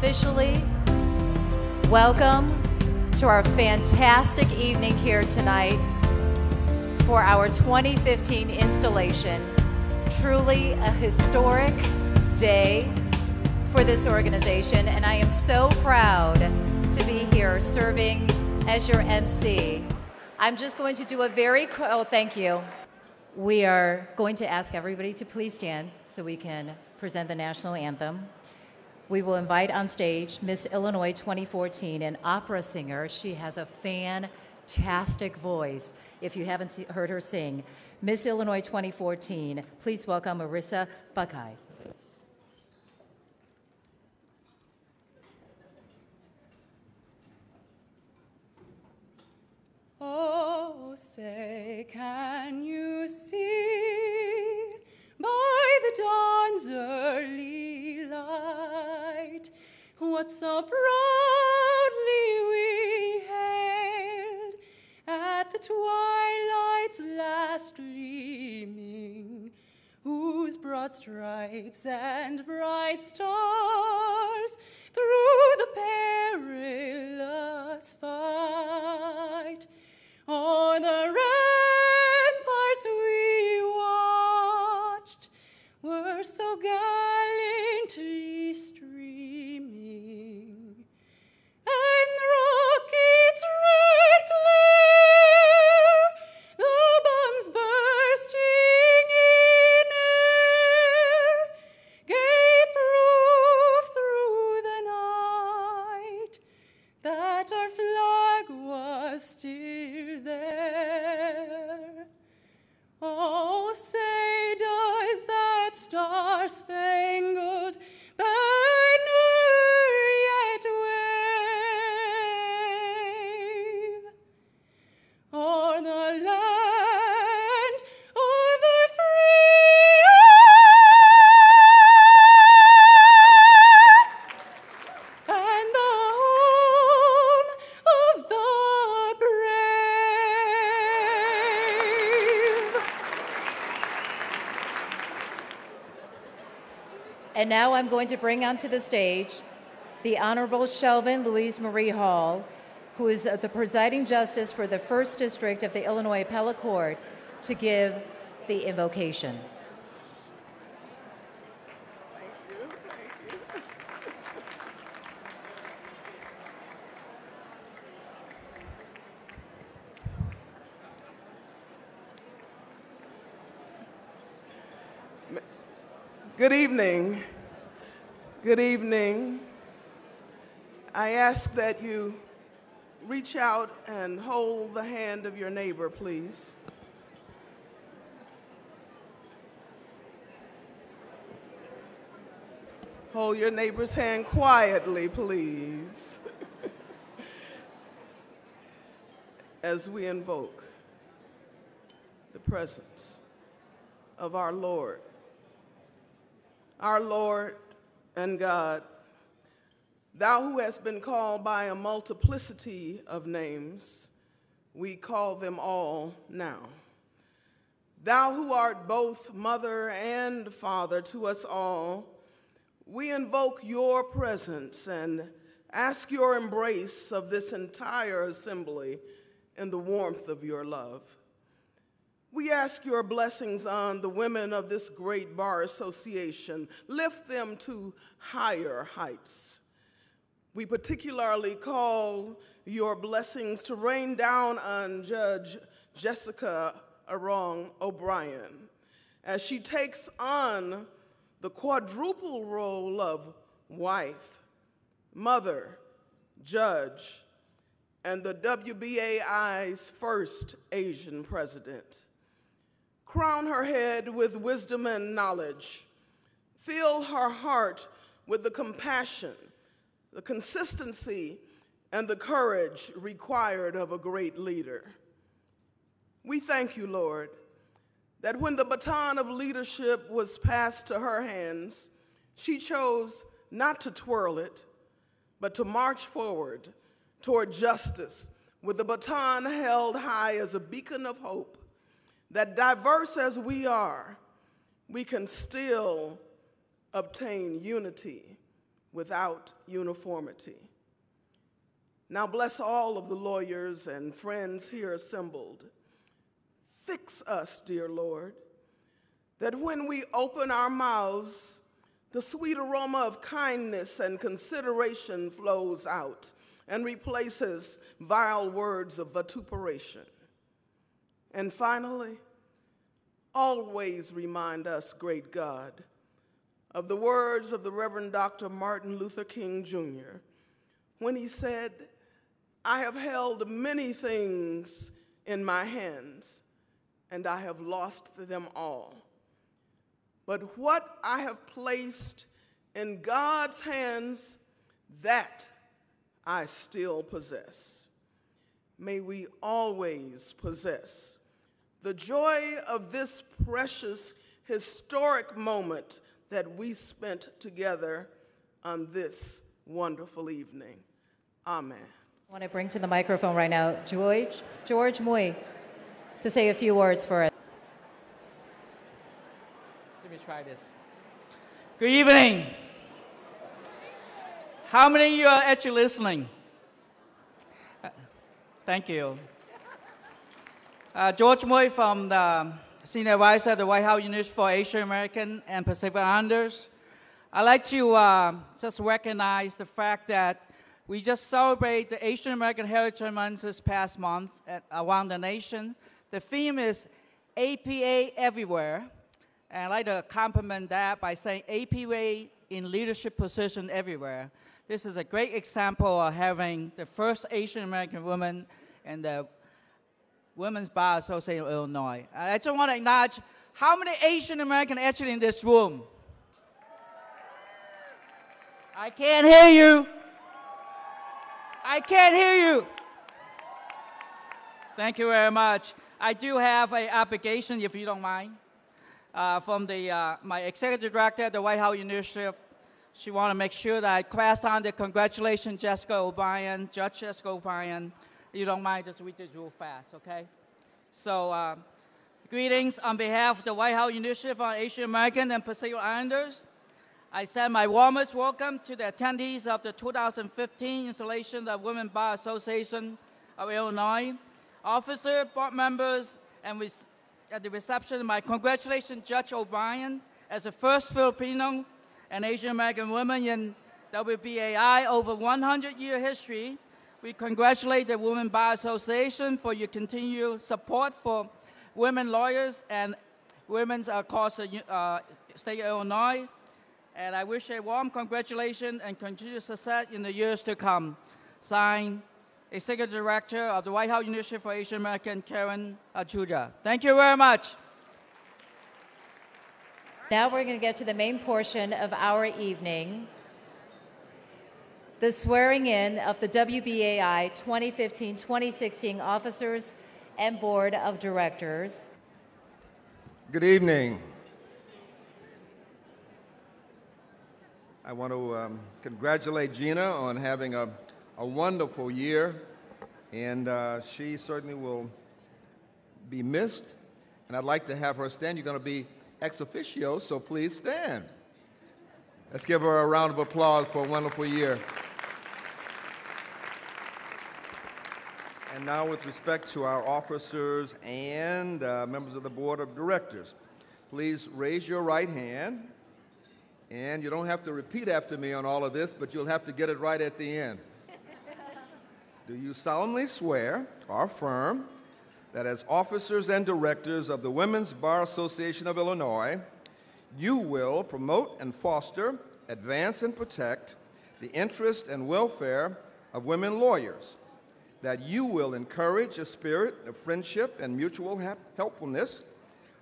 officially welcome to our fantastic evening here tonight for our 2015 installation. Truly a historic day for this organization, and I am so proud to be here serving as your MC. I'm just going to do a thank you. We are going to ask everybody to please stand so we can present the national anthem. We will invite on stage Miss Illinois 2014, an opera singer. She has a fantastic voice, if you haven't heard her sing. Miss Illinois 2014, please welcome Marissa Buckeye. Oh, say, can you see by the dawn's early light what so proudly we hailed at the twilight's last gleaming, whose broad stripes and bright stars through the perilous fight o'er the ramparts we watched were so gallantly streaming, and the rockets' red glare, the bombs bursting in air, gave proof through the night that our flag was still there. Oh, say, does that star-spangled banner yet wave o'er the land of the free and the home of the brave? And now I'm going to bring onto the stage the Honorable Shelvin Louise Marie Hall, who is the presiding justice for the First District of the Illinois Appellate Court, to give the invocation. Thank you, thank you. Good evening. Good evening. I ask that you reach out and hold the hand of your neighbor, please. Hold your neighbor's hand quietly, please, as we invoke the presence of our Lord and God. Thou who hast been called by a multiplicity of names, we call them all now. Thou who art both mother and father to us all, we invoke your presence and ask your embrace of this entire assembly in the warmth of your love. We ask your blessings on the women of this great bar association. Lift them to higher heights. We particularly call your blessings to rain down on Judge Jessica Arong O'Brien as she takes on the quadruple role of wife, mother, judge, and the WBAI's first Asian president. Crown her head with wisdom and knowledge. Fill her heart with the compassion, the consistency, and the courage required of a great leader. We thank you, Lord, that when the baton of leadership was passed to her hands, she chose not to twirl it, but to march forward toward justice with the baton held high as a beacon of hope, that diverse as we are, we can still obtain unity without uniformity. Now bless all of the lawyers and friends here assembled. Fix us, dear Lord, that when we open our mouths, the sweet aroma of kindness and consideration flows out and replaces vile words of vituperation. And finally, always remind us, great God, of the words of the Reverend Dr. Martin Luther King, Jr., when he said, "I have held many things in my hands, and I have lost them all. But what I have placed in God's hands, that I still possess." May we always possess the joy of this precious, historic moment that we spent together on this wonderful evening. Amen. I want to bring to the microphone right now George Mui to say a few words for us. Let me try this. Good evening. How many of you are actually listening? Thank you. George Mui from the Senior Advisor at the White House Initiative for Asian American and Pacific Islanders. I'd like to just recognize the fact that we just celebrate the Asian American Heritage Month this past month around the nation. The theme is APA Everywhere. And I'd like to complement that by saying APA in leadership position everywhere. This is a great example of having the first Asian American woman in the Women's Bar Association of Illinois. I just want to acknowledge how many Asian Americans actually in this room. I can't hear you. I can't hear you. Thank you very much. I do have an obligation, if you don't mind, from my executive director at the White House Initiative. She want to make sure that I pass on the congratulations, Jessica O'Brien, Judge Jessica O'Brien. If you don't mind, just read this real fast, okay? So, greetings on behalf of the White House Initiative on Asian American and Pacific Islanders. I send my warmest welcome to the attendees of the 2015 installation of Women's Bar Association of Illinois, officers, board members, and at the reception, my congratulations, Judge O'Brien, as the first Filipino and Asian American woman in WBAI over 100-year history. We congratulate the Women's Bar Association for your continued support for women lawyers and women across the state of Illinois. And I wish a warm congratulations and continued success in the years to come. Signed, Executive Director of the White House Initiative for Asian American, Karen Achuja. Thank you very much. Now we're going to get to the main portion of our evening, the swearing in of the WBAI 2015-2016 officers and board of directors. Good evening. I want to congratulate Gina on having a wonderful year, and she certainly will be missed. And I'd like to have her stand. You're going to be ex officio, so please stand. Let's give her a round of applause for a wonderful year. And now, with respect to our officers and members of the board of directors, please raise your right hand. And you don't have to repeat after me on all of this, but you'll have to get it right at the end. Do you solemnly swear or affirm that as officers and directors of the Women's Bar Association of Illinois, you will promote and foster, advance and protect the interest and welfare of women lawyers, that you will encourage a spirit of friendship and mutual helpfulness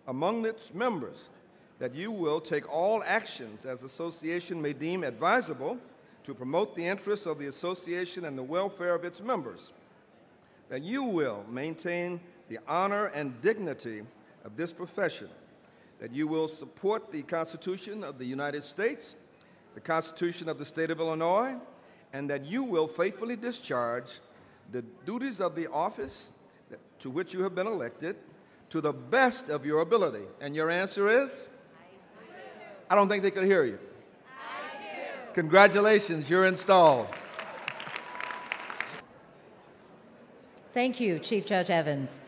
among its members, that you will take all actions as association may deem advisable to promote the interests of the association and the welfare of its members, that you will maintain the honor and dignity of this profession, that you will support the Constitution of the United States, the Constitution of the State of Illinois, and that you will faithfully discharge the duties of the office to which you have been elected to the best of your ability. And your answer is? I don't think they could hear you. Congratulations, you're installed. Thank you, Chief Judge Evans.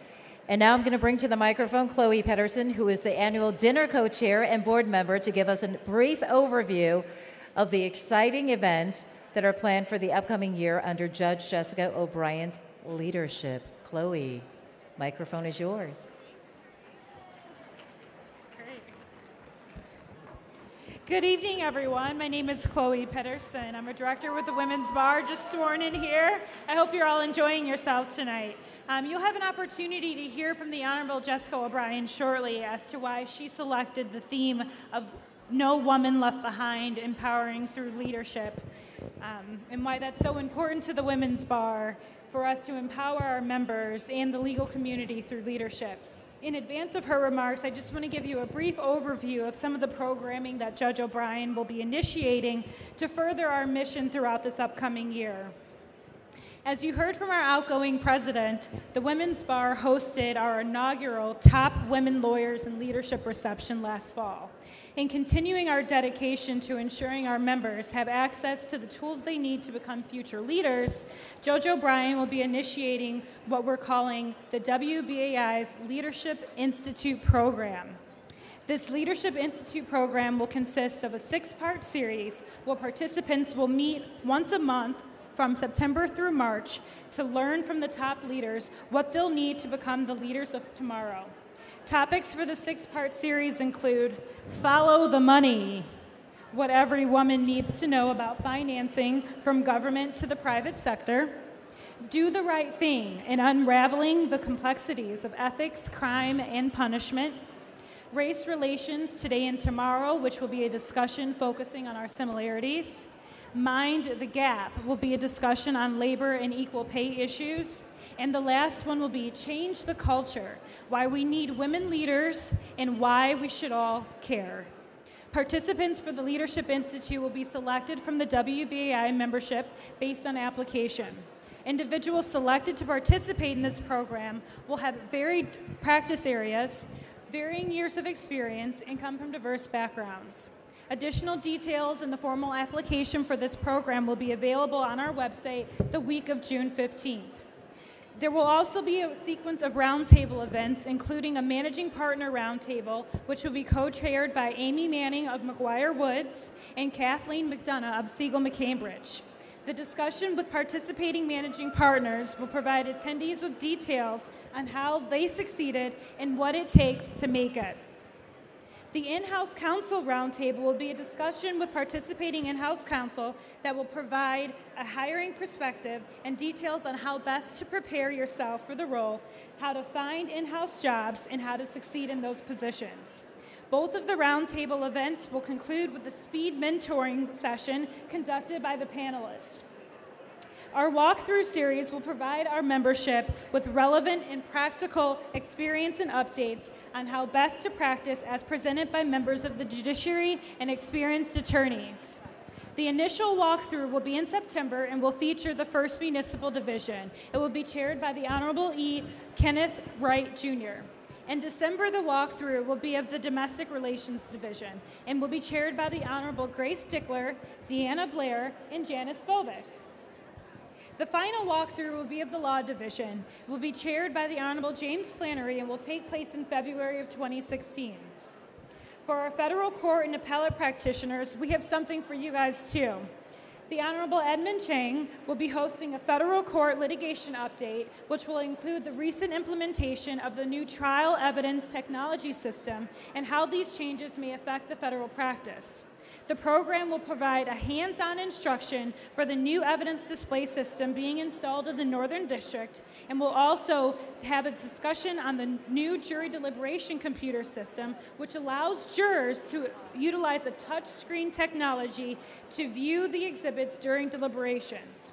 And now I'm going to bring to the microphone Chloe Pedersen, who is the annual dinner co-chair and board member, to give us a brief overview of the exciting events that are planned for the upcoming year under Judge Jessica O'Brien's leadership. Chloe, microphone is yours. Good evening, everyone. My name is Chloe Pedersen. I'm a director with the Women's Bar, just sworn in here. I hope you're all enjoying yourselves tonight. You'll have an opportunity to hear from the Honorable Jessica O'Brien shortly as to why she selected the theme of No Woman Left Behind, Empowering Through Leadership, and why that's so important to the Women's Bar for us to empower our members and the legal community through leadership. In advance of her remarks, I just want to give you a brief overview of some of the programming that Judge O'Brien will be initiating to further our mission throughout this upcoming year. As you heard from our outgoing president, the Women's Bar hosted our inaugural Top Women Lawyers in Leadership reception last fall. In continuing our dedication to ensuring our members have access to the tools they need to become future leaders, Judge O'Brien will be initiating what we're calling the WBAI's Leadership Institute program. This Leadership Institute program will consist of a 6-part series where participants will meet once a month from September through March to learn from the top leaders what they'll need to become the leaders of tomorrow. Topics for the 6-part series include Follow the Money, what every woman needs to know about financing from government to the private sector, Do the Right Thing in unraveling the complexities of ethics, crime, and punishment, Race Relations Today and Tomorrow, which will be a discussion focusing on our similarities, Mind the Gap will be a discussion on labor and equal pay issues, and the last one will be Change the Culture, why we need women leaders and why we should all care. Participants for the Leadership Institute will be selected from the WBAI membership based on application. Individuals selected to participate in this program will have varied practice areas, varying years of experience, and come from diverse backgrounds. Additional details in the formal application for this program will be available on our website the week of June 15th. There will also be a sequence of roundtable events, including a managing partner roundtable, which will be co-chaired by Amy Manning of McGuire Woods and Kathleen McDonough of Siegel McCambridge. The discussion with participating managing partners will provide attendees with details on how they succeeded and what it takes to make it. The in-house counsel roundtable will be a discussion with participating in-house counsel that will provide a hiring perspective and details on how best to prepare yourself for the role, how to find in-house jobs, and how to succeed in those positions. Both of the roundtable events will conclude with a speed mentoring session conducted by the panelists. Our walkthrough series will provide our membership with relevant and practical experience and updates on how best to practice as presented by members of the judiciary and experienced attorneys. The initial walkthrough will be in September and will feature the First Municipal Division. It will be chaired by the Honorable E. Kenneth Wright, Jr. In December, the walkthrough will be of the Domestic Relations Division and will be chaired by the Honorable Grace Stickler, Deanna Blair, and Janice Bobick. The final walkthrough will be of the Law Division. It will be chaired by the Honorable James Flannery and will take place in February of 2016. For our federal court and appellate practitioners, we have something for you guys too. The Honorable Edmund Chang will be hosting a federal court litigation update, which will include the recent implementation of the new trial evidence technology system and how these changes may affect the federal practice. The program will provide a hands-on instruction for the new evidence display system being installed in the Northern District, and will also have a discussion on the new jury deliberation computer system, which allows jurors to utilize a touch screen technology to view the exhibits during deliberations.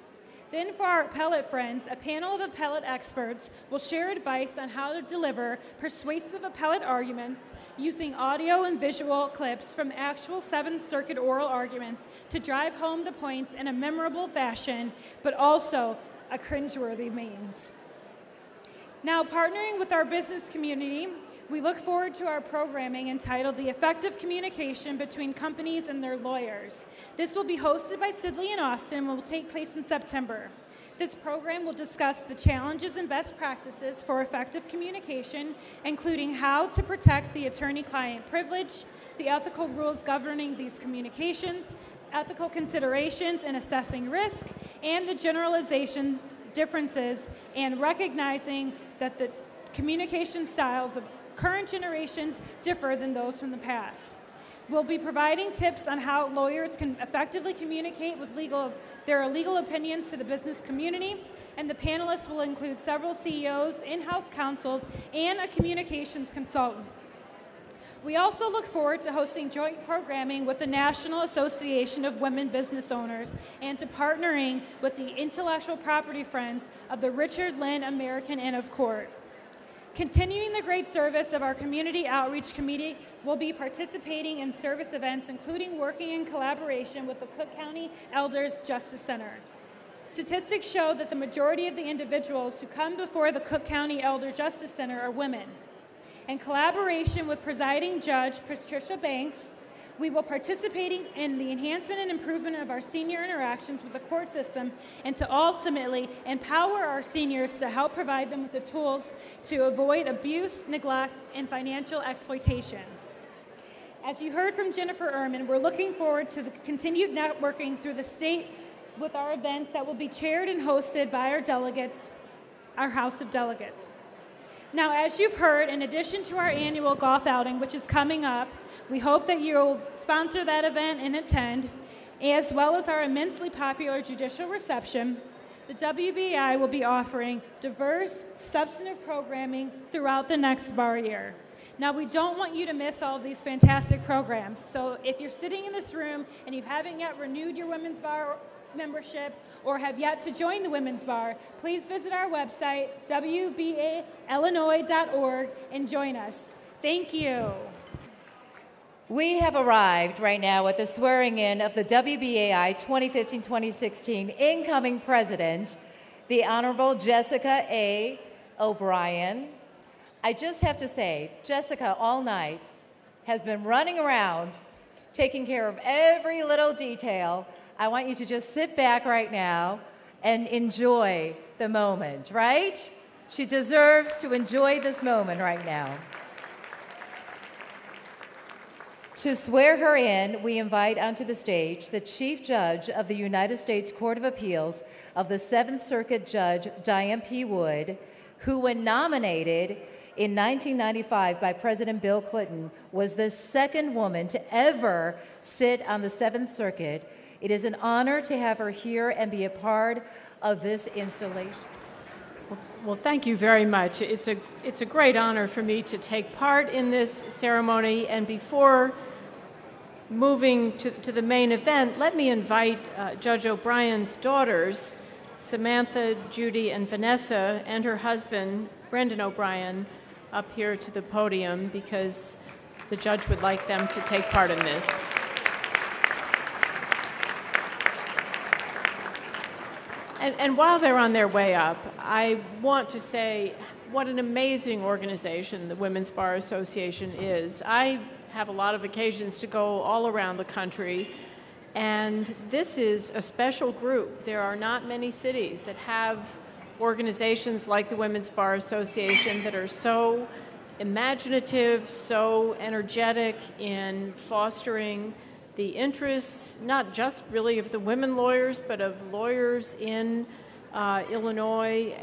Then for our appellate friends, a panel of appellate experts will share advice on how to deliver persuasive appellate arguments using audio and visual clips from actual Seventh Circuit oral arguments to drive home the points in a memorable fashion, but also a cringeworthy means. Now, partnering with our business community, We look forward to our programming entitled The Effective Communication Between Companies and Their Lawyers. This will be hosted by Sidley and Austin and will take place in September. This program will discuss the challenges and best practices for effective communication, including how to protect the attorney-client privilege, the ethical rules governing these communications, ethical considerations in assessing risk, and the generalization differences and recognizing that the communication styles of current generations differ than those from the past. We'll be providing tips on how lawyers can effectively communicate with their legal opinions to the business community, and the panelists will include several CEOs, in-house counsels, and a communications consultant. We also look forward to hosting joint programming with the National Association of Women Business Owners and to partnering with the Intellectual Property Friends of the Richard Lynn American Inn of Court. Continuing the great service of our Community Outreach Committee, will be participating in service events, including working in collaboration with the Cook County Elders Justice Center. Statistics show that the majority of the individuals who come before the Cook County Elder Justice Center are women. In collaboration with Presiding Judge Patricia Banks, we will participate in the enhancement and improvement of our senior interactions with the court system and to ultimately empower our seniors to help provide them with the tools to avoid abuse, neglect, and financial exploitation. As you heard from Jennifer Ehrman, we're looking forward to the continued networking through the state with our events that will be chaired and hosted by our delegates, our House of Delegates. Now, as you've heard, in addition to our annual golf outing, which is coming up, we hope that you'll sponsor that event and attend, as well as our immensely popular judicial reception. The WBAI will be offering diverse, substantive programming throughout the next bar year. Now, we don't want you to miss all of these fantastic programs, so if you're sitting in this room and you haven't yet renewed your Women's Bar membership or have yet to join the Women's Bar, please visit our website, wbaillinois.org, and join us. Thank you. We have arrived right now at the swearing-in of the WBAI 2015-2016 incoming president, the Honorable Jessica A. O'Brien. I just have to say, Jessica all night has been running around taking care of every little detail. I want you to just sit back right now and enjoy the moment, right? She deserves to enjoy this moment right now. To swear her in, we invite onto the stage the Chief Judge of the United States Court of Appeals of the Seventh Circuit Judge Diane P. Wood, who, when nominated in 1995 by President Bill Clinton, was the second woman to ever sit on the Seventh Circuit. It is an honor to have her here and be a part of this installation. Well, thank you very much. It's a great honor for me to take part in this ceremony, and before moving to the main event, let me invite Judge O'Brien's daughters, Samantha, Judy, and Vanessa, and her husband, Brendan O'Brien, up here to the podium because the judge would like them to take part in this. And while they're on their way up, I want to say what an amazing organization the Women's Bar Association is. I have a lot of occasions to go all around the country, and this is a special group. There are not many cities that have organizations like the Women's Bar Association that are so imaginative, so energetic in fostering the interests, not just really of the women lawyers, but of lawyers in Illinois,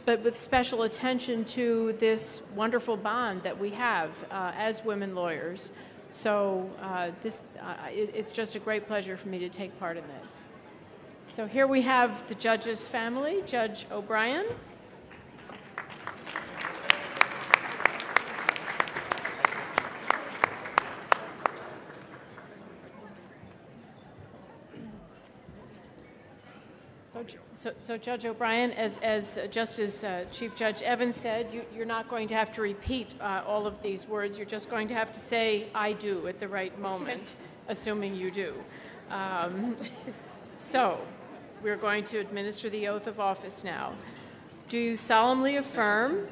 but with special attention to this wonderful bond that we have as women lawyers. So it's just a great pleasure for me to take part in this. So here we have the judge's family, Judge O'Brien. So Judge O'Brien, as Chief Judge Evans said, you're not going to have to repeat all of these words. You're just going to have to say, "I do," at the right moment, assuming you do. So we're going to administer the oath of office now. Do you solemnly affirm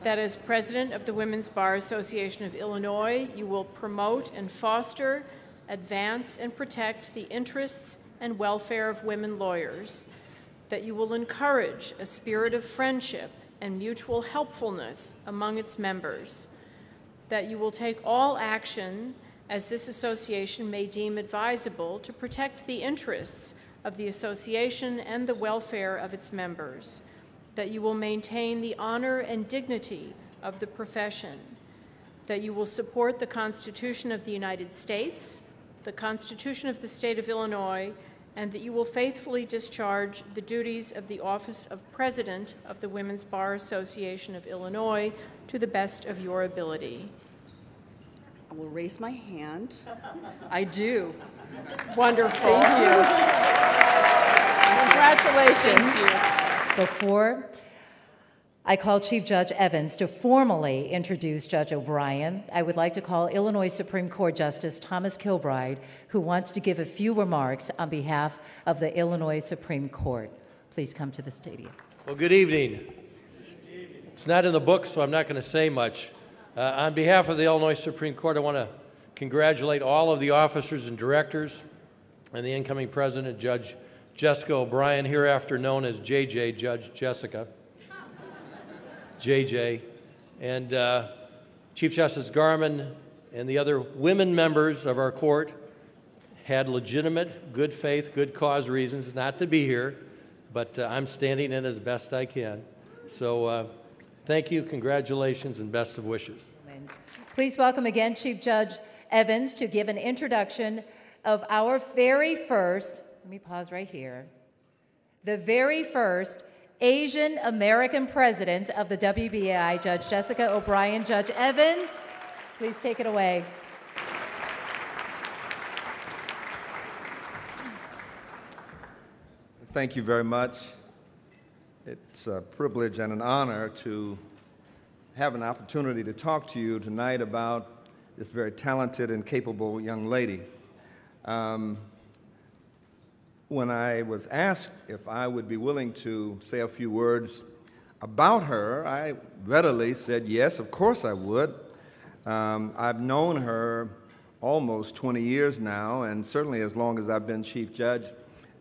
that as President of the Women's Bar Association of Illinois, you will promote and foster, advance, and protect the interests and welfare of women lawyers, that you will encourage a spirit of friendship and mutual helpfulness among its members, that you will take all action as this association may deem advisable to protect the interests of the association and the welfare of its members, that you will maintain the honor and dignity of the profession, that you will support the Constitution of the United States, the Constitution of the State of Illinois, and that you will faithfully discharge the duties of the office of President of the Women's Bar Association of Illinois to the best of your ability. I will raise my hand. I do. Wonderful. Thank you. Congratulations. Thank you. Before I call Chief Judge Evans to formally introduce Judge O'Brien, I would like to call Illinois Supreme Court Justice Thomas Kilbride, who wants to give a few remarks on behalf of the Illinois Supreme Court. Please come to the stadium. Well, good evening. It's not in the book, so I'm not going to say much. On behalf of the Illinois Supreme Court, I want to congratulate all of the officers and directors and the incoming president, Judge Jessica O'Brien, hereafter known as JJ, Judge Jessica. JJ, and Chief Justice Garmon and the other women members of our court had legitimate, good faith, good cause reasons not to be here, but I'm standing in as best I can. So thank you, congratulations, and best of wishes. Please welcome again Chief Judge Evans to give an introduction of our very first, let me pause right here, the very first Asian American president of the WBAI, Judge Jessica O'Brien. Judge Evans, please take it away. Thank you very much. It's a privilege and an honor to have an opportunity to talk to you tonight about this very talented and capable young lady. When I was asked if I would be willing to say a few words about her, I readily said yes, of course I would. I've known her almost 20 years now, and certainly as long as I've been Chief Judge,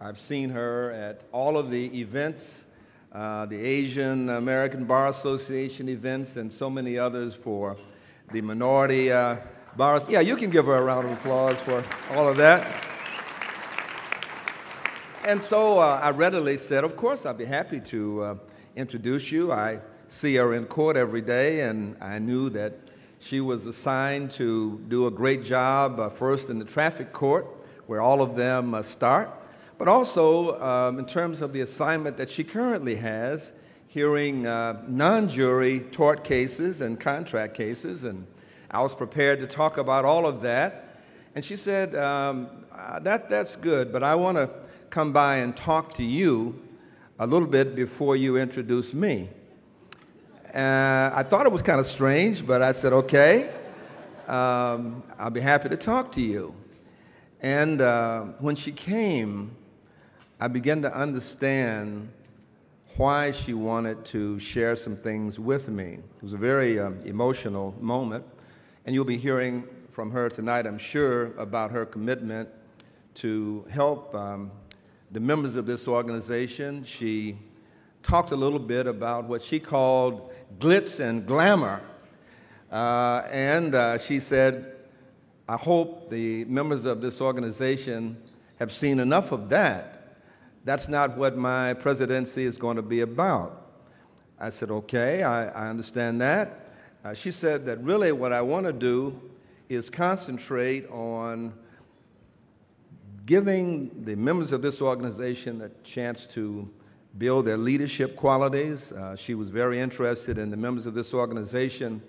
I've seen her at all of the events, the Asian American Bar Association events, and so many others for the minority bars. Yeah, you can give her a round of applause for all of that. And so I readily said, of course, I'd be happy to introduce you. I see her in court every day, and I knew that she was assigned to do a great job, first in the traffic court, where all of them start, but also in terms of the assignment that she currently has, hearing non-jury tort cases and contract cases. And I was prepared to talk about all of that. And she said, that's good, but I want to come by and talk to you a little bit before you introduce me. I thought it was kind of strange, but I said, okay, I'll be happy to talk to you. And when she came, I began to understand why she wanted to share some things with me. It was a very emotional moment, and you'll be hearing from her tonight, I'm sure, about her commitment to help the members of this organization. She talked a little bit about what she called glitz and glamour. And she said, I hope the members of this organization have seen enough of that. That's not what my presidency is going to be about. I said, okay, I understand that. She said that really what I want to do is concentrate on giving the members of this organization a chance to build their leadership qualities. She was very interested in the members of this organization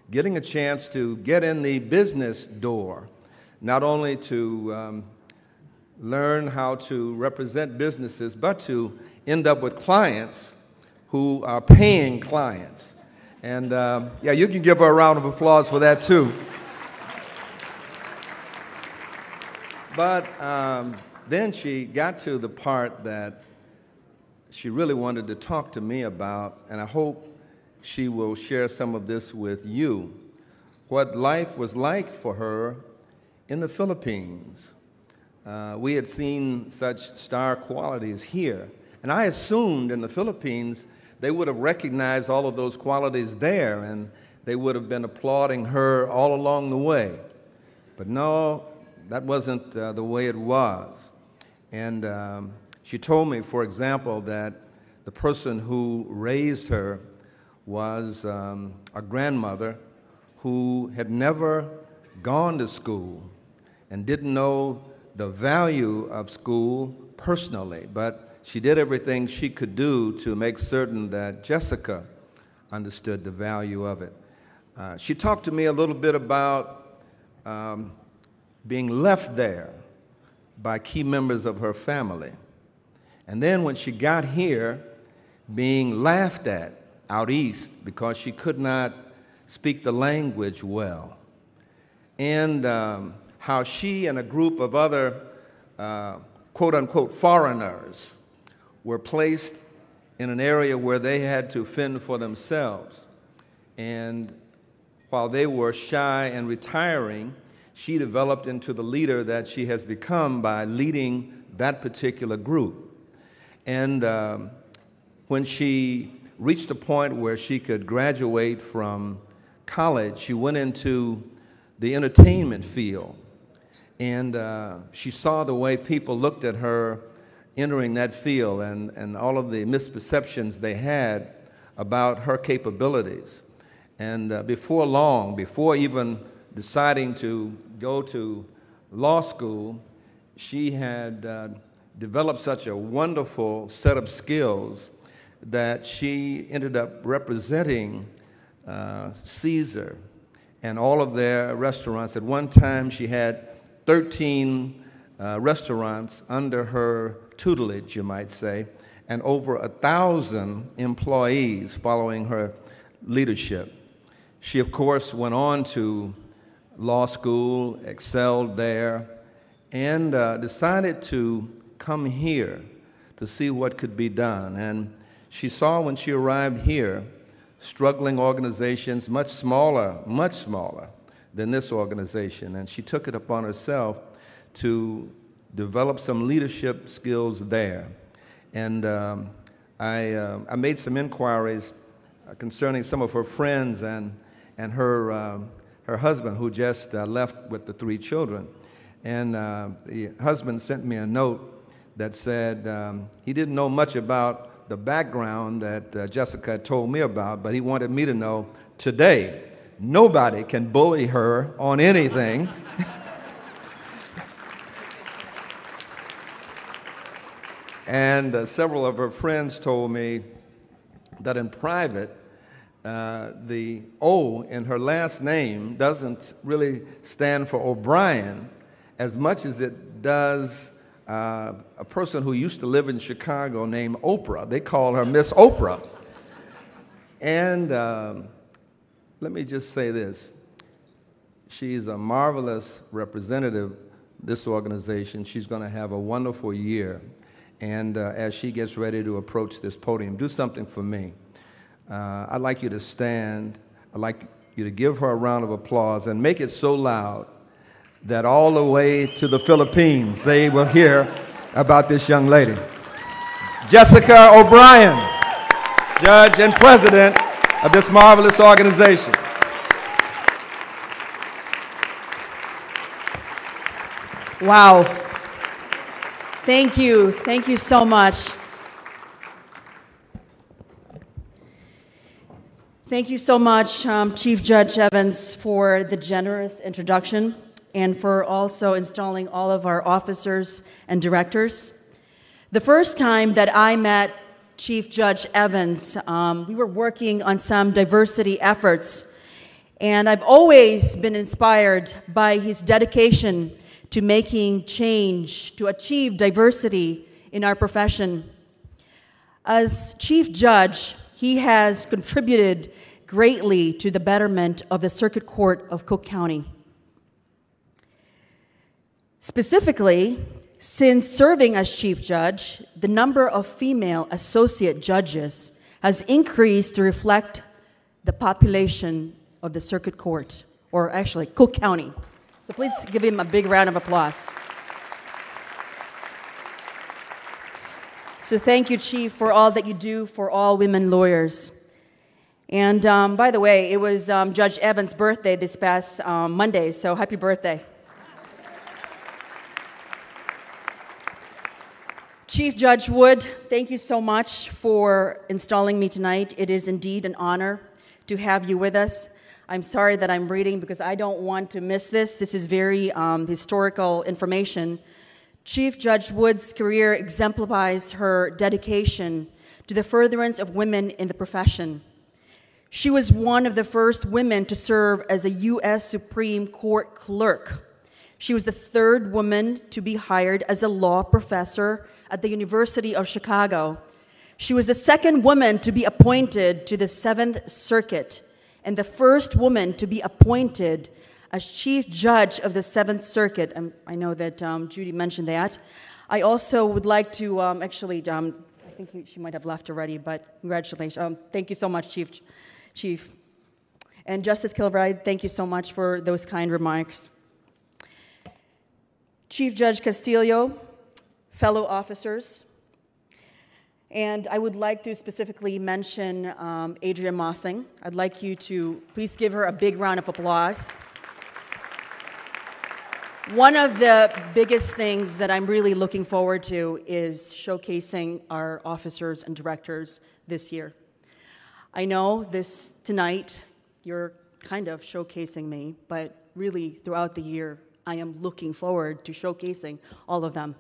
getting a chance to get in the business door, not only to learn how to represent businesses, but to end up with clients who are paying clients. And yeah, you can give her a round of applause for that too. But then she got to the part that she really wanted to talk to me about, and I hope she will share some of this with you, what life was like for her in the Philippines. We had seen such star qualities here, and I assumed in the Philippines they would have recognized all of those qualities there, and they would have been applauding her all along the way. But no, that wasn't the way it was. And she told me, for example, that the person who raised her was a grandmother who had never gone to school and didn't know the value of school personally, but she did everything she could do to make certain that Jessica understood the value of it. She talked to me a little bit about being left there by key members of her family. And then when she got here, being laughed at out east because she could not speak the language well. And how she and a group of other quote-unquote foreigners were placed in an area where they had to fend for themselves. And while they were shy and retiring, she developed into the leader that she has become by leading that particular group. And when she reached a point where she could graduate from college, she went into the entertainment field. And she saw the way people looked at her entering that field and all of the misperceptions they had about her capabilities. And before long, before even deciding to go to law school, she had developed such a wonderful set of skills that she ended up representing Caesar and all of their restaurants. At one time, she had 13 restaurants under her tutelage, you might say, and over 1,000 employees following her leadership. She, of course, went on to law school, excelled there, and decided to come here to see what could be done. And she saw when she arrived here struggling organizations much smaller than this organization, and she took it upon herself to develop some leadership skills there. And I made some inquiries concerning some of her friends and her husband, who just left with the 3 children. And the husband sent me a note that said he didn't know much about the background that Jessica told me about, but he wanted me to know today, nobody can bully her on anything. And several of her friends told me that in private, the O in her last name doesn't really stand for O'Brien as much as it does a person who used to live in Chicago named Oprah. They call her Miss Oprah. And let me just say this. She's a marvelous representative of this organization. She's going to have a wonderful year. And as she gets ready to approach this podium, do something for me. I'd like you to stand. I'd like you to give her a round of applause and make it so loud that all the way to the Philippines they will hear about this young lady. Jessica O'Brien, Judge and President of this marvelous organization. Wow. Thank you. Thank you so much. Thank you so much, Chief Judge Evans, for the generous introduction and for also installing all of our officers and directors. The first time that I met Chief Judge Evans, we were working on some diversity efforts, and I've always been inspired by his dedication to making change, to achieve diversity in our profession. As Chief Judge, he has contributed greatly to the betterment of the Circuit Court of Cook County. Specifically, Since serving as Chief Judge, the number of female associate judges has increased to reflect the population of the Circuit Court, or actually Cook County. So please give him a big round of applause. So thank you, Chief, for all that you do for all women lawyers. And by the way, it was Judge Evans' birthday this past Monday, so happy birthday. Chief Judge Wood, thank you so much for installing me tonight. It is indeed an honor to have you with us. I'm sorry that I'm reading because I don't want to miss this. This is very historical information. Chief Judge Wood's career exemplifies her dedication to the furtherance of women in the profession. She was one of the first women to serve as a U.S. Supreme Court clerk. She was the third woman to be hired as a law professor at the University of Chicago. She was the second woman to be appointed to the Seventh Circuit and the first woman to be appointed as Chief Judge of the Seventh Circuit. I know that Judy mentioned that. I also would like to I think she might have left already, but congratulations. Thank you so much, Chief. And Justice Kilbride, thank you so much for those kind remarks. Chief Judge Castillo, fellow officers, and I would like to specifically mention Adria Mossing. I'd like you to please give her a big round of applause. One of the biggest things that I'm really looking forward to is showcasing our officers and directors this year. I know tonight you're kind of showcasing me, but really throughout the year, I am looking forward to showcasing all of them.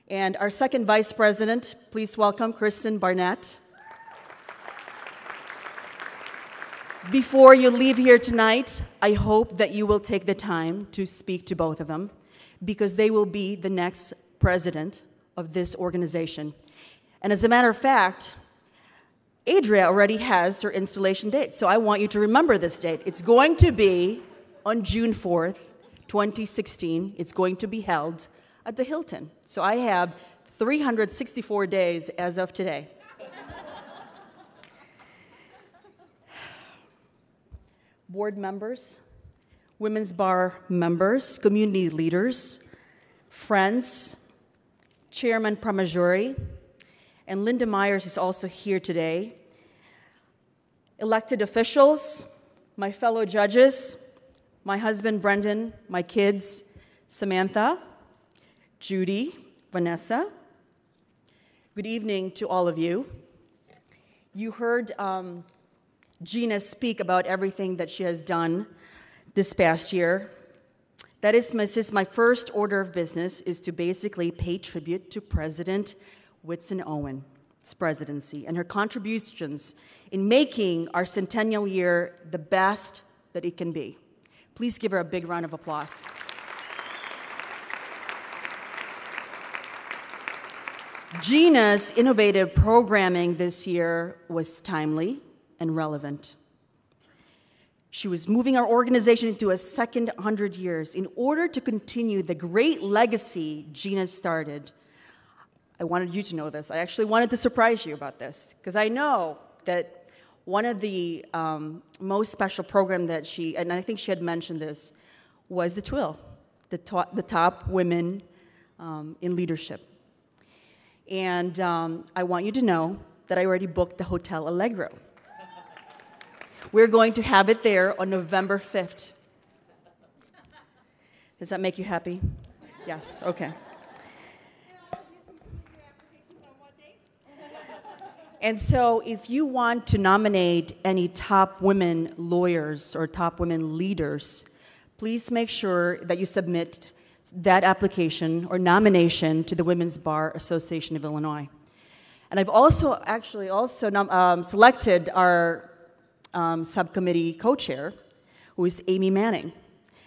And our second Vice President, please welcome Kristen Barnett. Before you leave here tonight, I hope that you will take the time to speak to both of them because they will be the next president of this organization. And as a matter of fact, Adria already has her installation date, so I want you to remember this date. It's going to be on June 4th, 2016. It's going to be held at the Hilton. So I have 364 days as of today. Board members, Women's Bar members, community leaders, friends, Chairman Pramajori, and Linda Myers is also here today. Elected officials, my fellow judges, my husband Brendan, my kids, Samantha, Judy, Vanessa. Good evening to all of you. You heard Gina speak about everything that she has done this past year. This is my first order of business, is to basically pay tribute to President Whitson Owen's presidency and her contributions in making our centennial year the best that it can be. Please give her a big round of applause. Gina's innovative programming this year was timely and relevant. She was moving our organization into a second 100 years. In order to continue the great legacy Gina started, I wanted you to know this. I actually wanted to surprise you about this, because I know that one of the most special program that she, and I think she had mentioned this, was the TWIL, the top women in leadership. And I want you to know that I already booked the Hotel Allegro. We're going to have it there on November 5th. Does that make you happy? Yes, okay. And so if you want to nominate any top women lawyers or top women leaders, please make sure that you submit that application or nomination to the Women's Bar Association of Illinois. And I've also selected our subcommittee co-chair, who is Amy Manning.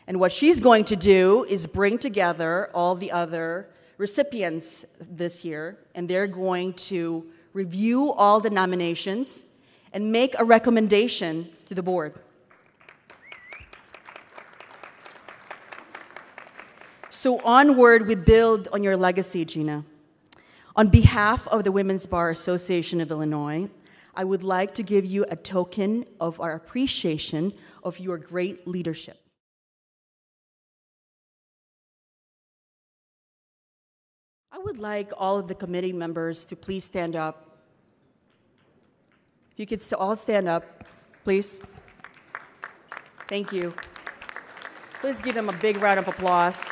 And what she's going to do is bring together all the other recipients this year, and they're going to review all the nominations and make a recommendation to the board. So onward, we build on your legacy, Gina. On behalf of the Women's Bar Association of Illinois, I would like to give you a token of our appreciation of your great leadership. I would like all of the committee members to please stand up. If you could all stand up, please. Thank you. Please give them a big round of applause.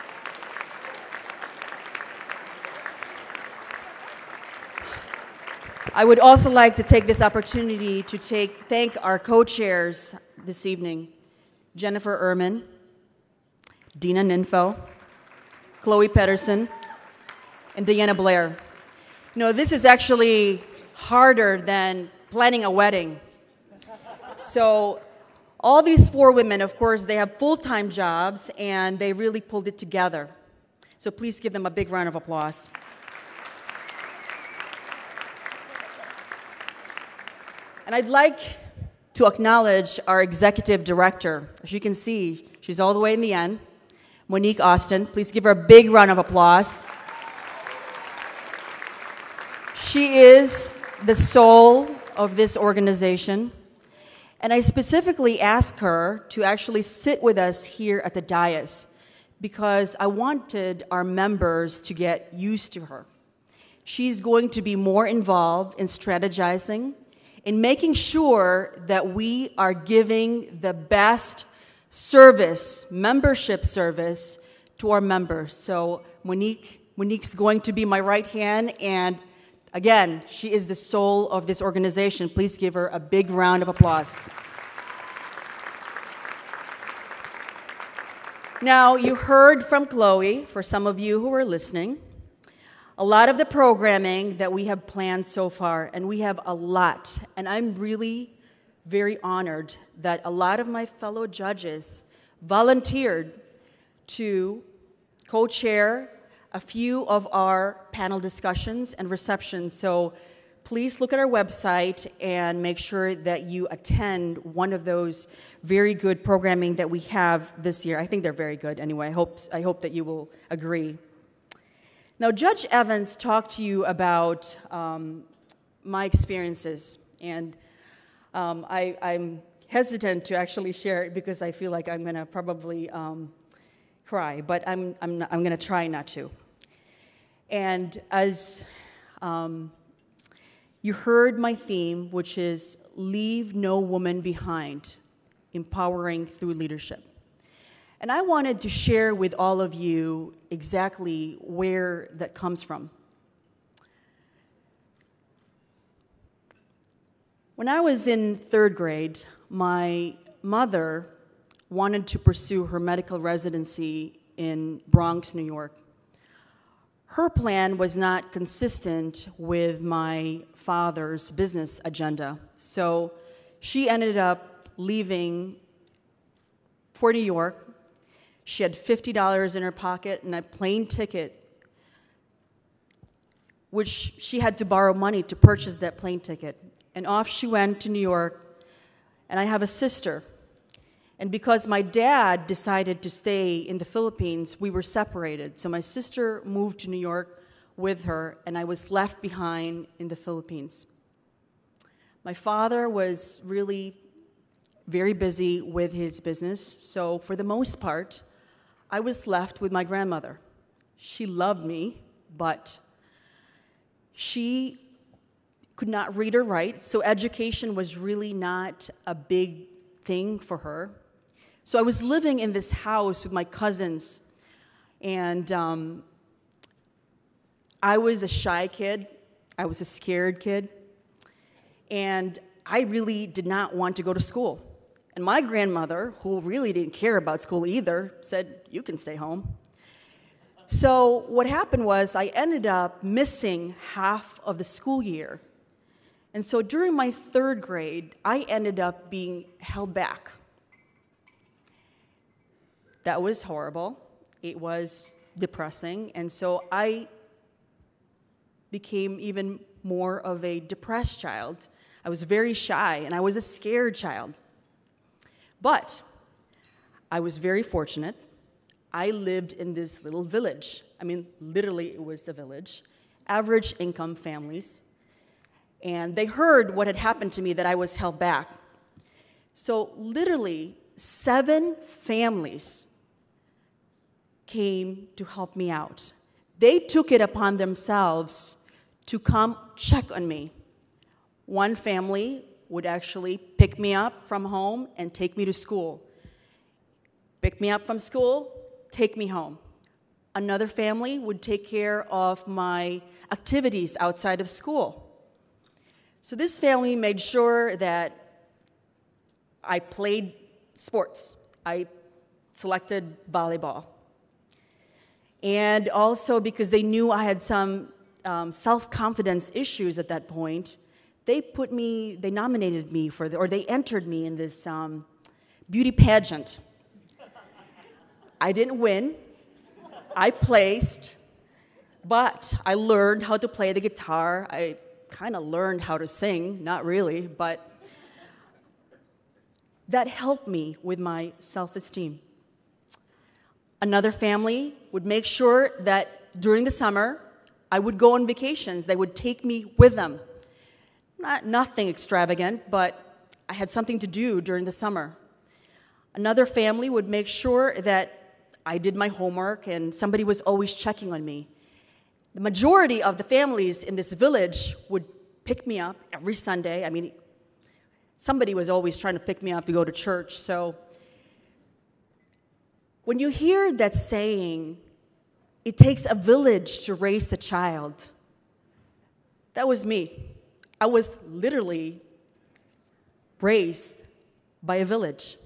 I would also like to take this opportunity to thank our co-chairs this evening, Jennifer Ehrman, Dina Ninfo, Chloe Pedersen, and Deanna Blair. You know, this is actually harder than planning a wedding. So all these 4 women, of course, they have full-time jobs, and they really pulled it together. So please give them a big round of applause. And I'd like to acknowledge our executive director. As you can see, she's all the way in the end, Monique Austin. Please give her a big round of applause. She is the soul of this organization. And I specifically asked her to actually sit with us here at the dais because I wanted our members to get used to her. She's going to be more involved in strategizing, in making sure that we are giving the best service, membership service, to our members. So Monique's going to be my right hand, and again, she is the soul of this organization. Please give her a big round of applause. Now, you heard from Chloe, for some of you who are listening, a lot of the programming that we have planned so far, and we have a lot. And I'm really very honored that a lot of my fellow judges volunteered to co-chair a few of our panel discussions and receptions. So please look at our website and make sure that you attend one of those very good programming that we have this year. I think they're very good anyway. I hope that you will agree. Now, Judge Evans talked to you about my experiences, and I'm hesitant to actually share it because I feel like I'm going to probably cry, but I'm going to try not to. And as you heard my theme, which is Leave No Woman Behind, Empowering Through Leadership. And I wanted to share with all of you exactly where that comes from. When I was in 3rd grade, my mother wanted to pursue her medical residency in Bronx, New York. Her plan was not consistent with my father's business agenda, so she ended up leaving for New York. She had $50 in her pocket and a plane ticket, which she had to borrow money to purchase that plane ticket. And off she went to New York, and I have a sister. And because my dad decided to stay in the Philippines, we were separated. So my sister moved to New York with her, and I was left behind in the Philippines. My father was really very busy with his business, so for the most part, I was left with my grandmother. She loved me, but she could not read or write, so education was really not a big thing for her. So I was living in this house with my cousins, and I was a shy kid. I was a scared kid, and I really did not want to go to school. And my grandmother, who really didn't care about school either, said, "You can stay home." So what happened was I ended up missing half of the school year. And so during my 3rd grade, I ended up being held back. That was horrible. It was depressing. And so I became even more of a depressed child. I was very shy, and I was a scared child. But I was very fortunate. I lived in this little village. I mean, literally, it was a village. Average income families. And they heard what had happened to me, that I was held back. So literally, 7 families came to help me out. They took it upon themselves to come check on me. One family would actually pick me up from home and take me to school. Pick me up from school, take me home. Another family would take care of my activities outside of school. So this family made sure that I played sports. I selected volleyball. And also because they knew I had some self-confidence issues at that point, they nominated me or they entered me in this beauty pageant. I didn't win. I placed, but I learned how to play the guitar. I kind of learned how to sing, not really, but that helped me with my self-esteem. Another family would make sure that during the summer, I would go on vacations. They would take me with them. Nothing extravagant, but I had something to do during the summer. Another family would make sure that I did my homework and somebody was always checking on me. The majority of the families in this village would pick me up every Sunday. I mean, somebody was always trying to pick me up to go to church. So when you hear that saying, it takes a village to raise a child, that was me. I was literally raised by a village.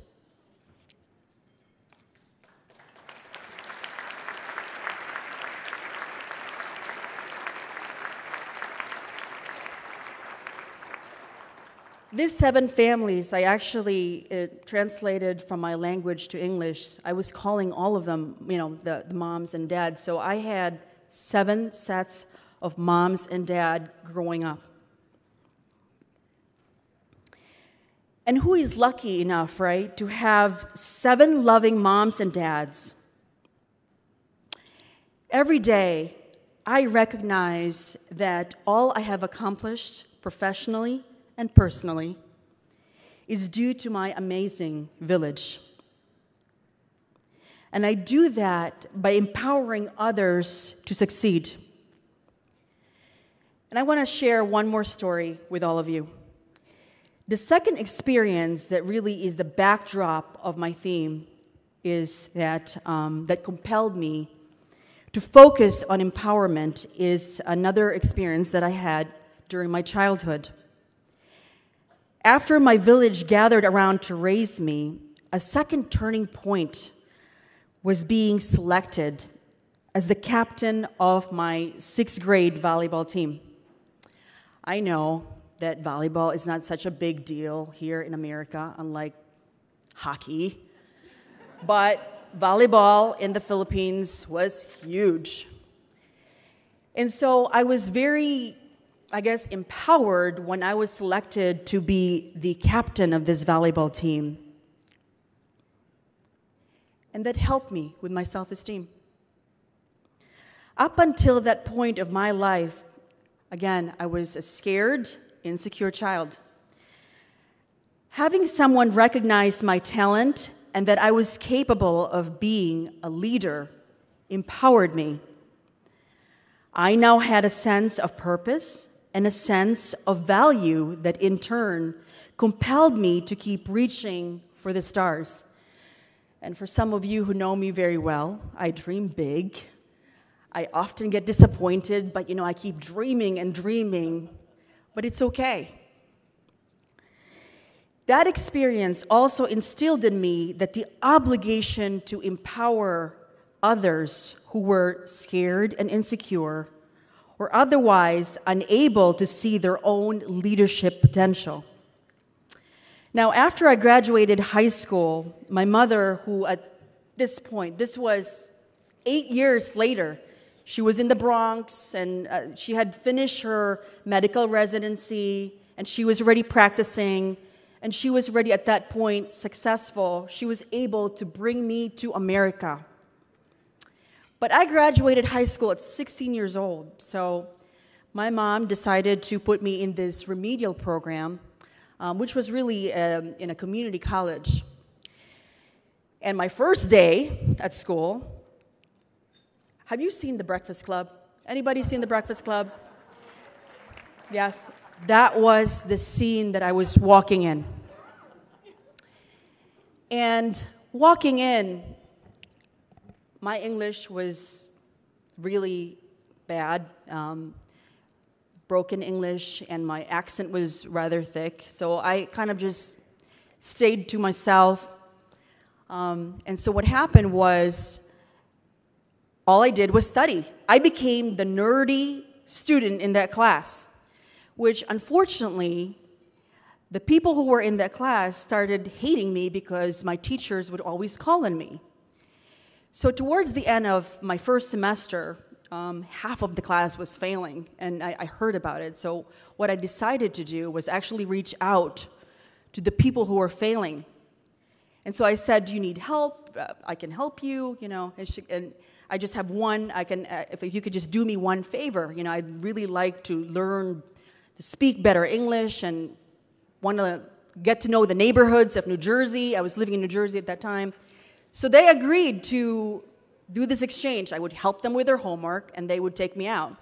These 7 families, I actually translated from my language to English. I was calling all of them, the moms and dads. So I had 7 sets of moms and dad growing up. And who is lucky enough, right, to have 7 loving moms and dads? Every day, I recognize that all I have accomplished professionally and personally is due to my amazing village. And I do that by empowering others to succeed. And I want to share one more story with all of you. The second experience that really is the backdrop of my theme is that compelled me to focus on empowerment is another experience that I had during my childhood. After my village gathered around to raise me, a second turning point was being selected as the captain of my 6th grade volleyball team. I know that volleyball is not such a big deal here in America, unlike hockey, but volleyball in the Philippines was huge. And so I was very empowered when I was selected to be the captain of this volleyball team. And that helped me with my self-esteem. Up until that point of my life, again, I was a scared, insecure child. Having someone recognize my talent and that I was capable of being a leader empowered me. I now had a sense of purpose and a sense of value that in turn compelled me to keep reaching for the stars. And for some of you who know me very well, I dream big. I often get disappointed, but I keep dreaming and dreaming, but it's okay. That experience also instilled in me that the obligation to empower others who were scared and insecure or otherwise unable to see their own leadership potential. Now, after I graduated high school, my mother, who at this point, this was 8 years later, she was in the Bronx, and she had finished her medical residency, and she was already practicing, and she was already at that point successful. She was able to bring me to America. But I graduated high school at 16 years old, so my mom decided to put me in this remedial program, which was really in a community college. And my first day at school, have you seen The Breakfast Club? Anybody seen The Breakfast Club? Yes, that was the scene that I was walking in. And walking in, my English was really bad, broken English, and my accent was rather thick. So I kind of just stayed to myself. And so what happened was, all I did was study. I became the nerdy student in that class, which unfortunately, the people who were in that class started hating me because my teachers would always call on me. So towards the end of my first semester, half of the class was failing, and I heard about it. So what I decided to do was actually reach out to the people who were failing. And so I said, "Do you need help? I can help you, you know." And I just have one. If you could just do me one favor, you know, I'd really like to learn to speak better English and want to get to know the neighborhoods of New Jersey. I was living in New Jersey at that time. So they agreed to do this exchange. I would help them with their homework, and they would take me out.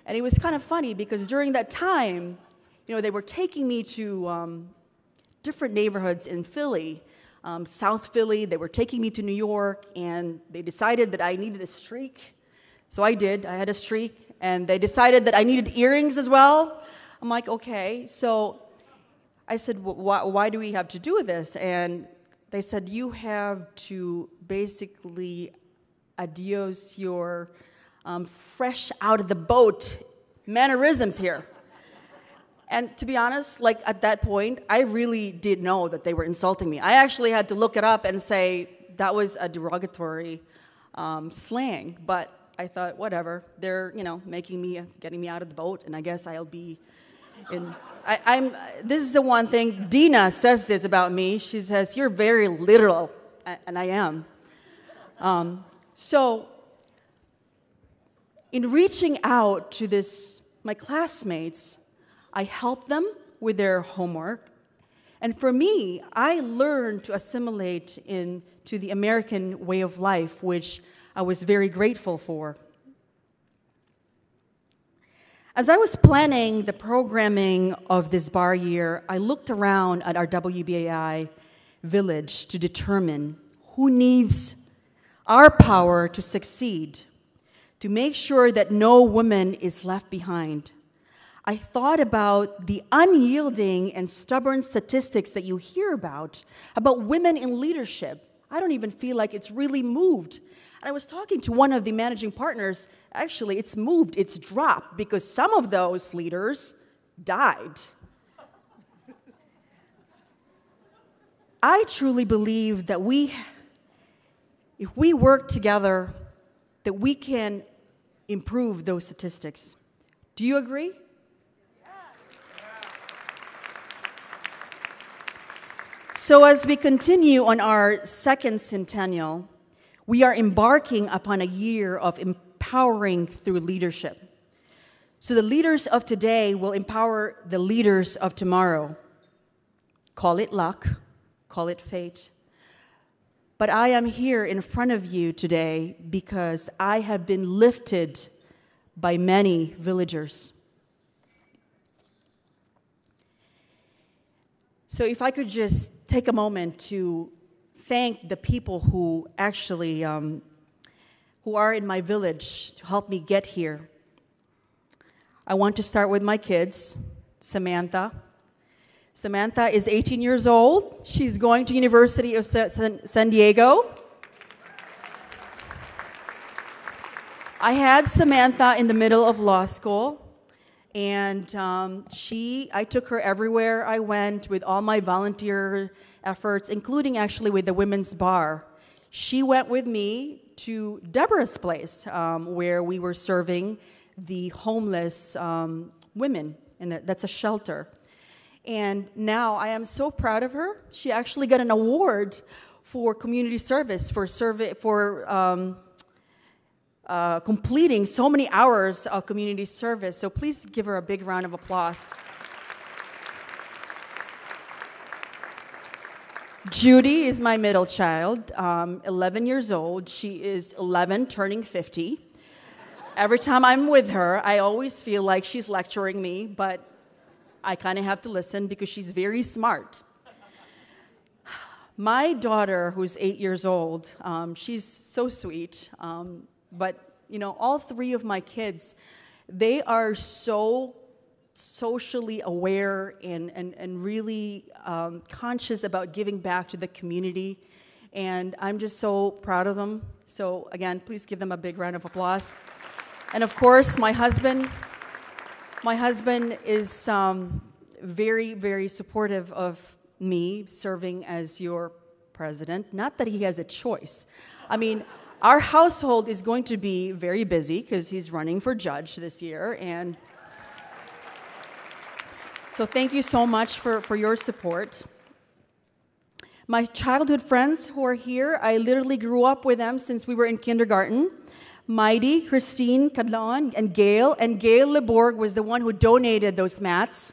And it was kind of funny because during that time, you know, they were taking me to different neighborhoods in Philly, South Philly. They were taking me to New York, and they decided that I needed a streak. So I did. I had a streak. And they decided that I needed earrings as well. I'm like, okay. So I said, why do we have to do this? And they said, you have to basically adios your fresh out of the boat mannerisms here. And to be honest, like at that point, I really did know that they were insulting me. I actually had to look it up and say that was a derogatory slang. But I thought, whatever, they're, you know, getting me out of the boat, and I guess I'll be in. This is the one thing, Dina says this about me. She says, "You're very literal," and I am. So, in reaching out to my classmates, I helped them with their homework. And for me, I learned to assimilate into the American way of life, which I was very grateful for. As I was planning the programming of this bar year, I looked around at our WBAI village to determine who needs our power to succeed, to make sure that no woman is left behind. I thought about the unyielding and stubborn statistics that you hear about women in leadership. I don't even feel like it's really moved. And I was talking to one of the managing partners. Actually, it's moved, it's dropped, because some of those leaders died. I truly believe that if we work together, that we can improve those statistics. Do you agree? So as we continue on our second centennial, we are embarking upon a year of empowering through leadership. So the leaders of today will empower the leaders of tomorrow. Call it luck, call it fate. But I am here in front of you today because I have been lifted by many villagers. So if I could just take a moment to thank the people who actually who are in my village to help me get here. I want to start with my kids, Samantha. Samantha is 18 years old. She's going to University of San Diego. I had Samantha in the middle of law school. And I took her everywhere I went with all my volunteer efforts, including actually with the women's bar. She went with me to Deborah's place, where we were serving the homeless women, and that's a shelter. And now I am so proud of her. She actually got an award for community service, for completing so many hours of community service. So please give her a big round of applause. Judy is my middle child, 11 years old. She is 11, turning 50. Every time I'm with her, I always feel like she's lecturing me, but I kind of have to listen because she's very smart. My daughter, who's 8 years old, she's so sweet, but all three of my kids, they are so socially aware and really conscious about giving back to the community, and I'm just so proud of them. So again, please give them a big round of applause. And of course, my husband is very, very supportive of me serving as your president. Not that he has a choice. I mean, our household is going to be very busy because he's running for judge this year, and so thank you so much for your support. My childhood friends who are here, I literally grew up with them since we were in kindergarten. Mighty, Christine Cadlon, and Gail. And Gail Leborg was the one who donated those mats.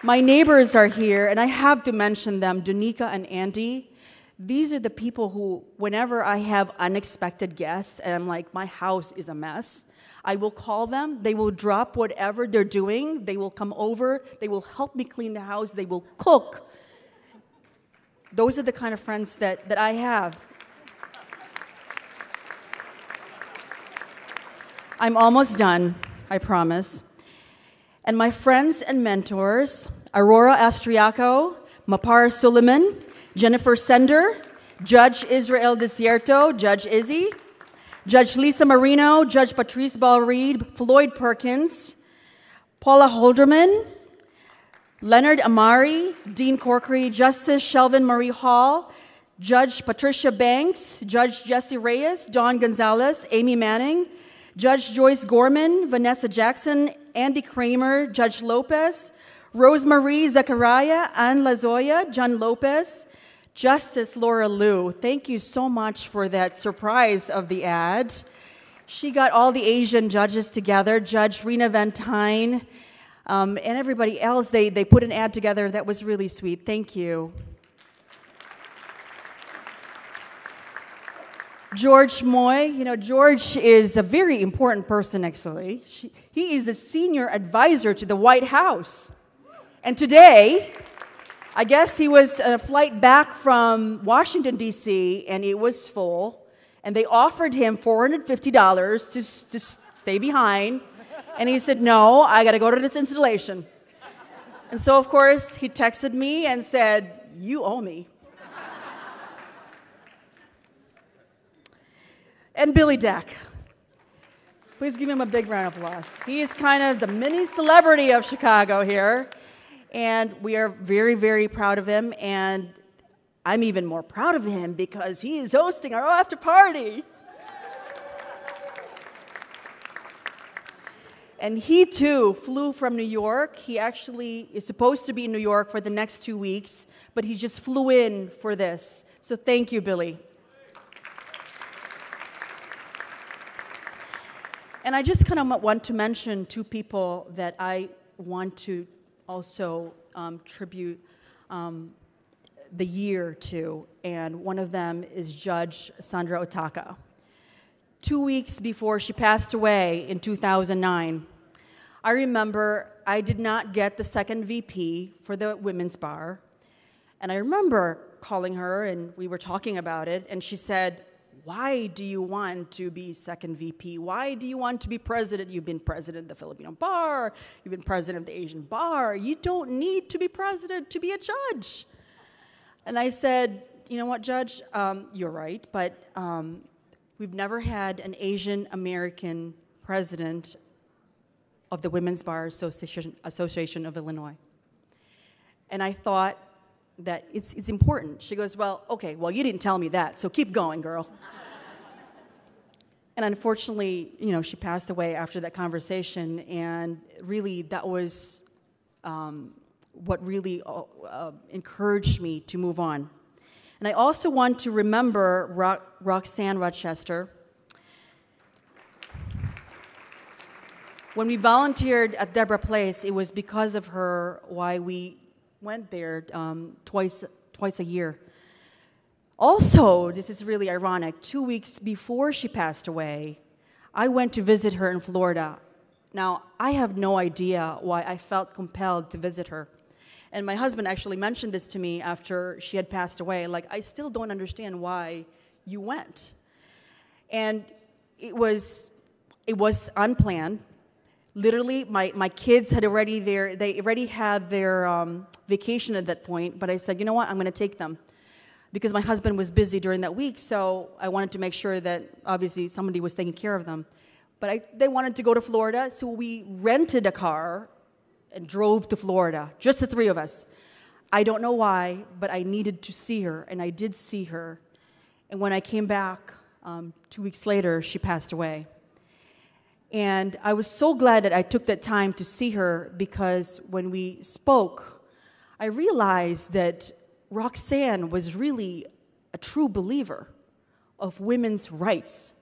My neighbors are here, and I have to mention them, Donika and Andy. These are the people who, whenever I have unexpected guests, and I'm like, my house is a mess, I will call them. They will drop whatever they're doing. They will come over. They will help me clean the house. They will cook. Those are the kind of friends that I have. I'm almost done, I promise. And my friends and mentors, Aurora Astriaco, Mapar Suleiman, Jennifer Sender, Judge Israel Desierto, Judge Izzy, Judge Lisa Marino, Judge Patrice Ball-Reed, Floyd Perkins, Paula Holderman, Leonard Amari, Dean Corkery, Justice Shelvin Marie Hall, Judge Patricia Banks, Judge Jesse Reyes, Dawn Gonzalez, Amy Manning, Judge Joyce Gorman, Vanessa Jackson, Andy Kramer, Judge Lopez, Rosemarie Zachariah, Ann Lazoya, John Lopez, Justice Laura Liu. Thank you so much for that surprise of the ad. She got all the Asian judges together, Judge Rena Van Tyne, and everybody else. They put an ad together that was really sweet. Thank you. George Moy, George is a very important person, actually. He is the senior advisor to the White House. And today, I guess he was on a flight back from Washington, D.C., and it was full, and they offered him $450 to stay behind, and he said, no, I got to go to this installation. And so, of course, he texted me and said, you owe me. And Billy Deck. Please give him a big round of applause. He is kind of the mini celebrity of Chicago here. And we are very, very proud of him. And I'm even more proud of him because he is hosting our after party. And he, too, flew from New York. He actually is supposed to be in New York for the next 2 weeks, but he just flew in for this. So thank you, Billy. And I just kind of want to mention two people that I want to also tribute the year to, and one of them is Judge Sandra Otaka. 2 weeks before she passed away in 2009, I remember I did not get the second VP for the women's bar, and I remember calling her, and we were talking about it, and she said, why do you want to be second VP? Why do you want to be president? You've been president of the Filipino bar. You've been president of the Asian bar. You don't need to be president to be a judge. And I said, you know what, Judge? You're right, but we've never had an Asian American president of the Women's Bar Association of Illinois. And I thought that it's important. She goes, well, okay, well, you didn't tell me that, so keep going, girl. And unfortunately, she passed away after that conversation, and really that was what really encouraged me to move on. And I also want to remember Roxanne Rochester. When we volunteered at Deborah Place, it was because of her why we went there twice a year. Also, this is really ironic, 2 weeks before she passed away, I went to visit her in Florida. Now, I have no idea why I felt compelled to visit her. And my husband actually mentioned this to me after she had passed away. Like, I still don't understand why you went. And it was unplanned. Literally, my kids had they already had their vacation at that point, but I said, you know what, I'm going to take them. Because my husband was busy during that week, so I wanted to make sure that obviously somebody was taking care of them. But they wanted to go to Florida, so we rented a car and drove to Florida, just the three of us. I don't know why, but I needed to see her, and I did see her. And when I came back 2 weeks later, she passed away. And I was so glad that I took that time to see her, because when we spoke, I realized that Roxanne was really a true believer of women's rights.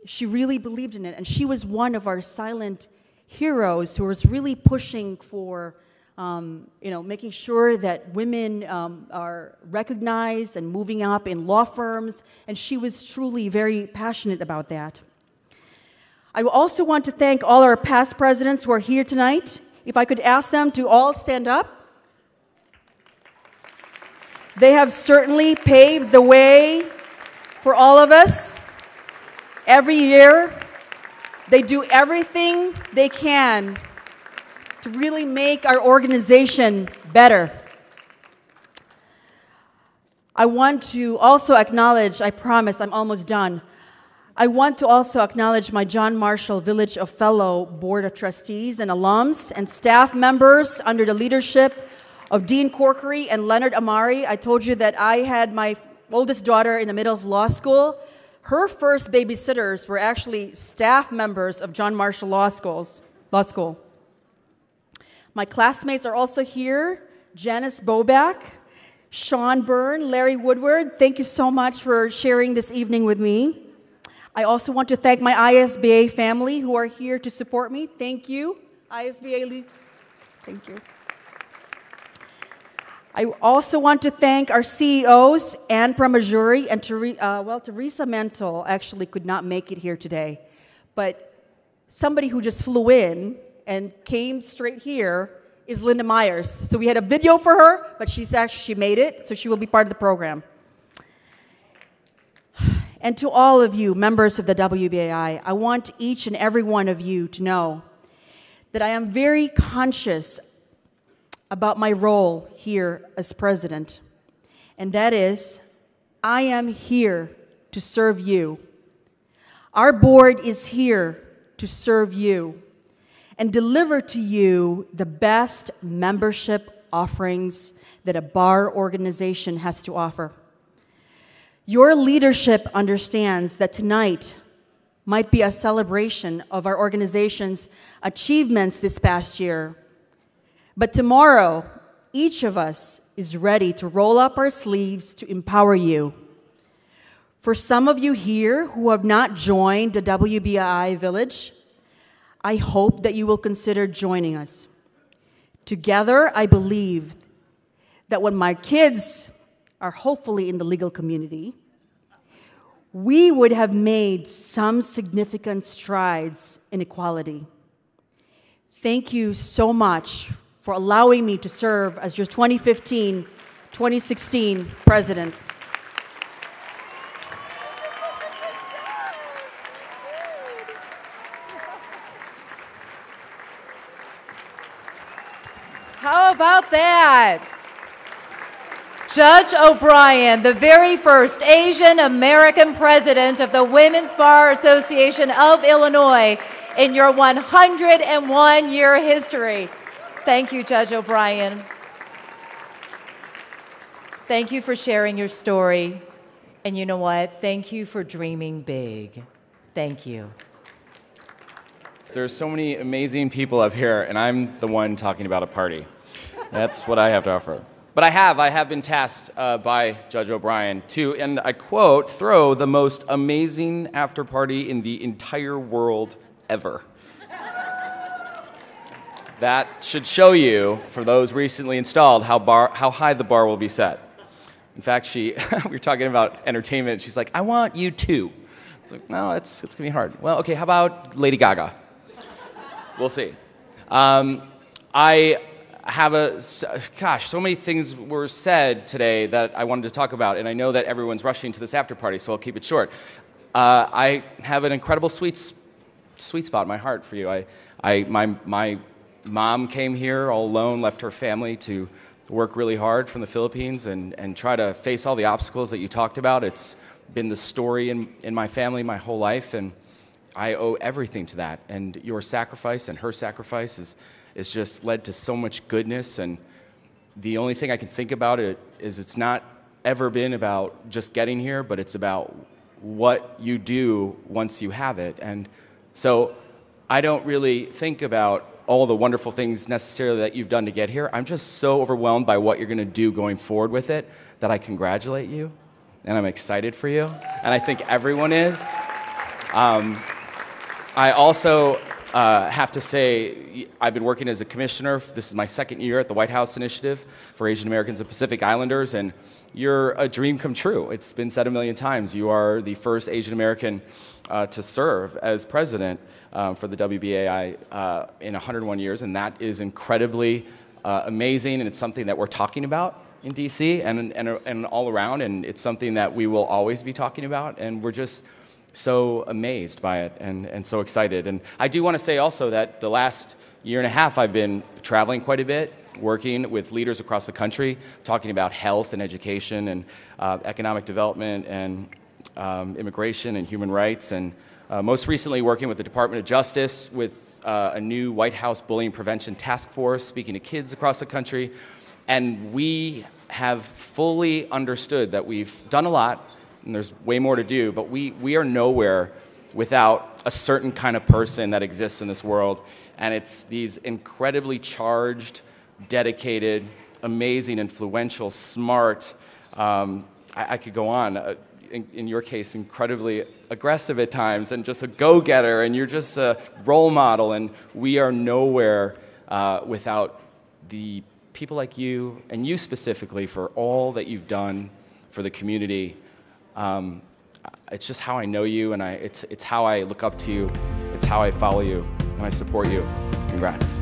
She really believed in it, and she was one of our silent heroes who was really pushing for, making sure that women are recognized and moving up in law firms, and she was truly very passionate about that. I also want to thank all our past presidents who are here tonight. If I could ask them to all stand up. They have certainly paved the way for all of us. Every year, they do everything they can to really make our organization better. I want to also acknowledge, I promise I'm almost done, I want to also acknowledge my John Marshall Village of Fellow Board of Trustees and alums and staff members under the leadership of Dean Corkery and Leonard Amari. I told you that I had my oldest daughter in the middle of law school. Her first babysitters were actually staff members of John Marshall Law School. My classmates are also here. Janice Boback, Sean Byrne, Larry Woodward, thank you so much for sharing this evening with me. I also want to thank my ISBA family who are here to support me. Thank you, ISBA. Thank you. I also want to thank our CEOs, Ann Pramajuri and Teresa Mental actually could not make it here today. But somebody who just flew in and came straight here is Linda Myers. So we had a video for her, but she made it, so she will be part of the program. And to all of you, members of the WBAI, I want each and every one of you to know that I am very conscious about my role here as president, and that is, I am here to serve you. Our board is here to serve you and deliver to you the best membership offerings that a bar organization has to offer. Your leadership understands that tonight might be a celebration of our organization's achievements this past year. But tomorrow, each of us is ready to roll up our sleeves to empower you. For some of you here who have not joined the WBAI Village, I hope that you will consider joining us. Together, I believe that when my kids are hopefully in the legal community, we would have made some significant strides in equality. Thank you so much for allowing me to serve as your 2015-2016 president. How about that? Judge O'Brien, the very first Asian American president of the Women's Bar Association of Illinois in your 101-year history. Thank you, Judge O'Brien. Thank you for sharing your story. And you know what? Thank you for dreaming big. Thank you. There's so many amazing people up here, and I'm the one talking about a party. That's what I have to offer. But I have been tasked by Judge O'Brien to, and I quote, throw the most amazing after party in the entire world ever. That should show you, for those recently installed, how high the bar will be set. In fact, we were talking about entertainment. She's like, I want you too. I was like, no, it's going to be hard. Well, okay, how about Lady Gaga? We'll see. I have so many things were said today that I wanted to talk about, and I know that everyone's rushing to this after party, so I'll keep it short. I have an incredible sweet spot in my heart for you. My mom came here all alone, left her family to work really hard from the Philippines and try to face all the obstacles that you talked about. It's been the story in my family my whole life, and I owe everything to that. And your sacrifice and her sacrifice is just led to so much goodness. And the only thing I can think about it is it's not ever been about just getting here, but it's about what you do once you have it. And so I don't really think about all the wonderful things necessarily that you've done to get here. I'm just so overwhelmed by what you're going to do going forward with it that I congratulate you, and I'm excited for you, and I think everyone is. I also have to say, I've been working as a commissioner. This is my second year at the White House Initiative for Asian Americans and Pacific Islanders, and you're a dream come true. It's been said a million times. You are the first Asian American to serve as president for the WBAI in 101 years, and that is incredibly amazing, and it's something that we're talking about in DC and all around, and it's something that we will always be talking about, and we're just so amazed by it and so excited. And I do want to say also that the last year and a half I've been traveling quite a bit, working with leaders across the country, talking about health and education and economic development and immigration and human rights, and most recently working with the Department of Justice with a new White House bullying prevention task force, speaking to kids across the country. And we have fully understood that we've done a lot, and there's way more to do, but we are nowhere without a certain kind of person that exists in this world. And it's these incredibly charged, dedicated, amazing, influential, smart, I could go on, in your case, incredibly aggressive at times, and just a go-getter, and you're just a role model, and we are nowhere without the people like you, and you specifically, for all that you've done for the community. It's just how I know you, and it's how I look up to you, it's how I follow you, and I support you. Congrats.